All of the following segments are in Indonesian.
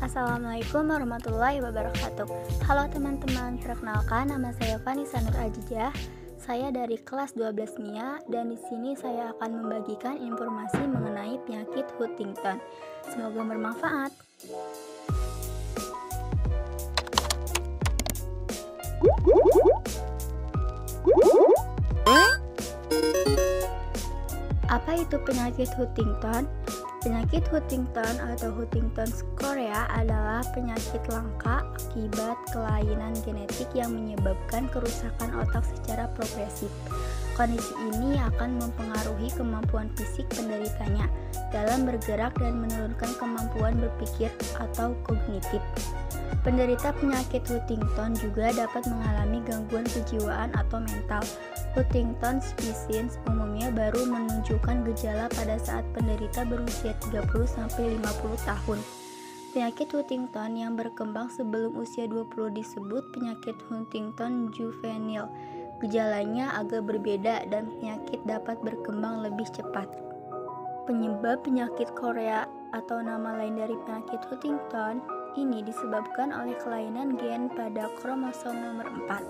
Assalamualaikum warahmatullahi wabarakatuh. Halo teman-teman, perkenalkan nama saya Vanessa Nur Ajijah. Saya dari kelas 12 MIA dan di sini saya akan membagikan informasi mengenai penyakit Huntington. Semoga bermanfaat. Apa itu penyakit Huntington? Penyakit Huntington atau Huntington's chorea adalah penyakit langka akibat kelainan genetik yang menyebabkan kerusakan otak secara progresif. Kondisi ini akan mempengaruhi kemampuan fisik penderitanya dalam bergerak dan menurunkan kemampuan berpikir atau kognitif. Penderita penyakit Huntington juga dapat mengalami gangguan kejiwaan atau mental. Huntington's disease umumnya baru menunjukkan gejala pada saat penderita berusia 30-50 tahun. Penyakit Huntington yang berkembang sebelum usia 20 disebut penyakit Huntington juvenile. Gejalanya agak berbeda dan penyakit dapat berkembang lebih cepat. Penyebab penyakit chorea atau nama lain dari penyakit Huntington ini disebabkan oleh kelainan gen pada kromosom nomor 4.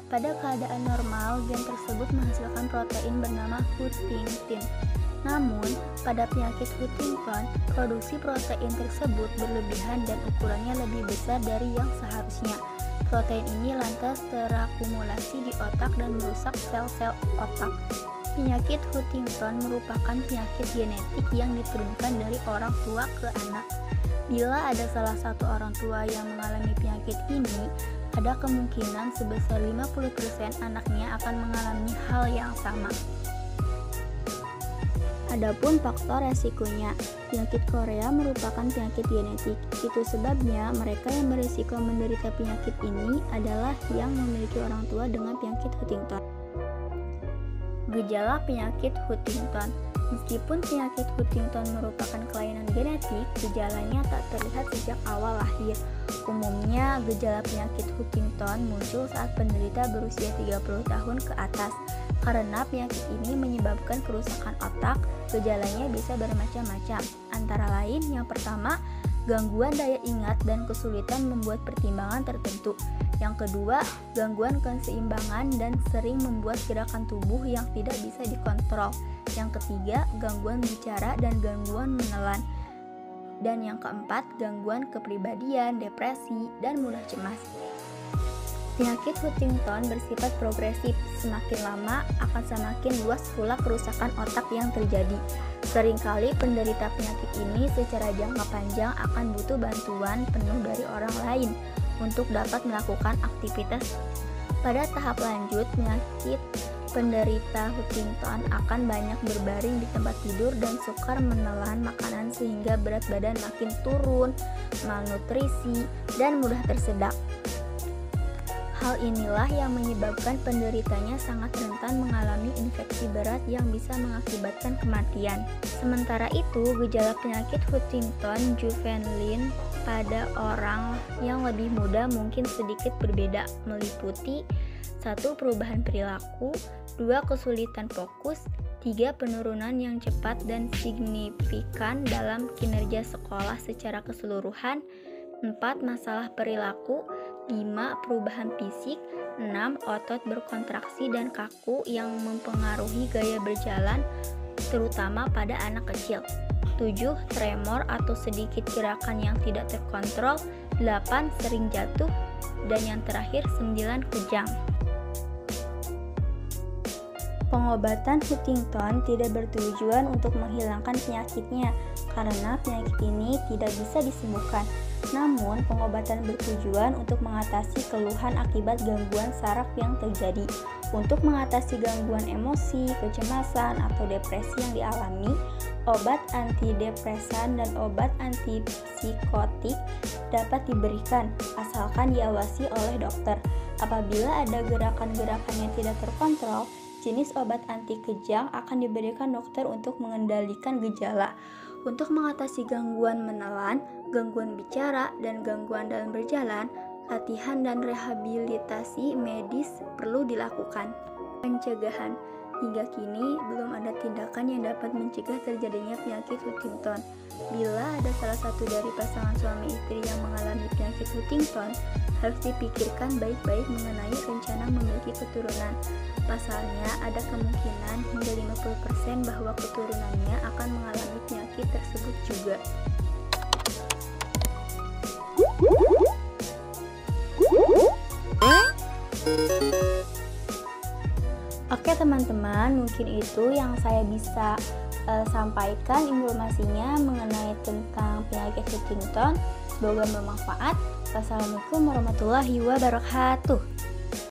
Pada keadaan normal, gen tersebut menghasilkan protein bernama huntingtin. Namun, pada penyakit Huntington, produksi protein tersebut berlebihan dan ukurannya lebih besar dari yang seharusnya. Protein ini lantas terakumulasi di otak dan merusak sel-sel otak. Penyakit Huntington merupakan penyakit genetik yang diturunkan dari orang tua ke anak. Bila ada salah satu orang tua yang mengalami penyakit ini, ada kemungkinan sebesar 50% anaknya akan mengalami hal yang sama. Adapun faktor resikonya, penyakit chorea merupakan penyakit genetik. Itu sebabnya mereka yang berisiko menderita penyakit ini adalah yang memiliki orang tua dengan penyakit Huntington. Gejala penyakit Huntington. Meskipun penyakit Huntington merupakan kelainan genetik, gejalanya tak terlihat sejak awal lahir. Umumnya, gejala penyakit Huntington muncul saat penderita berusia 30 tahun ke atas. Karena penyakit ini menyebabkan kerusakan otak, gejalanya bisa bermacam-macam. Antara lain, yang pertama, gangguan daya ingat dan kesulitan membuat pertimbangan tertentu. Yang kedua, gangguan keseimbangan dan sering membuat gerakan tubuh yang tidak bisa dikontrol. Yang ketiga, gangguan bicara dan gangguan menelan. Dan yang keempat, gangguan kepribadian, depresi, dan mudah cemas. Penyakit Huntington bersifat progresif. Semakin lama akan semakin luas pula kerusakan otak yang terjadi. Seringkali penderita penyakit ini secara jangka panjang akan butuh bantuan penuh dari orang lain untuk dapat melakukan aktivitas. Pada tahap lanjut, penyakit penderita Huntington akan banyak berbaring di tempat tidur dan sukar menelan makanan sehingga berat badan makin turun, malnutrisi, dan mudah tersedak. Hal inilah yang menyebabkan penderitanya sangat rentan mengalami infeksi berat yang bisa mengakibatkan kematian. Sementara itu, gejala penyakit Huntington juvenile pada orang yang lebih muda mungkin sedikit berbeda, meliputi 1. Perubahan perilaku, 2. Kesulitan fokus, 3. Penurunan yang cepat dan signifikan dalam kinerja sekolah secara keseluruhan, 4. Masalah perilaku, 5. Perubahan fisik, 6. Otot berkontraksi dan kaku yang mempengaruhi gaya berjalan, terutama pada anak kecil, 7. Tremor atau sedikit gerakan yang tidak terkontrol, 8. Sering jatuh, dan yang terakhir 9. Kejang. Pengobatan Huntington tidak bertujuan untuk menghilangkan penyakitnya karena penyakit ini tidak bisa disembuhkan. Namun, pengobatan bertujuan untuk mengatasi keluhan akibat gangguan saraf yang terjadi. Untuk mengatasi gangguan emosi, kecemasan, atau depresi yang dialami, obat antidepresan dan obat antipsikotik dapat diberikan, asalkan diawasi oleh dokter. Apabila ada gerakan-gerakan yang tidak terkontrol, jenis obat anti kejang akan diberikan dokter untuk mengendalikan gejala. Untuk mengatasi gangguan menelan, gangguan bicara, dan gangguan dalam berjalan, latihan dan rehabilitasi medis perlu dilakukan. Pencegahan. Hingga kini, belum ada tindakan yang dapat mencegah terjadinya penyakit Huntington. Bila ada salah satu dari pasangan suami istri yang mengalami penyakit Huntington, harus dipikirkan baik-baik mengenai rencana memiliki keturunan. Pasalnya, ada kemungkinan hingga 50% bahwa keturunannya akan mengalami penyakit tersebut juga. Oke teman-teman, mungkin itu yang saya bisa sampaikan informasinya mengenai tentang penyakit Huntington. Semoga bermanfaat. Wassalamualaikum warahmatullahi wabarakatuh.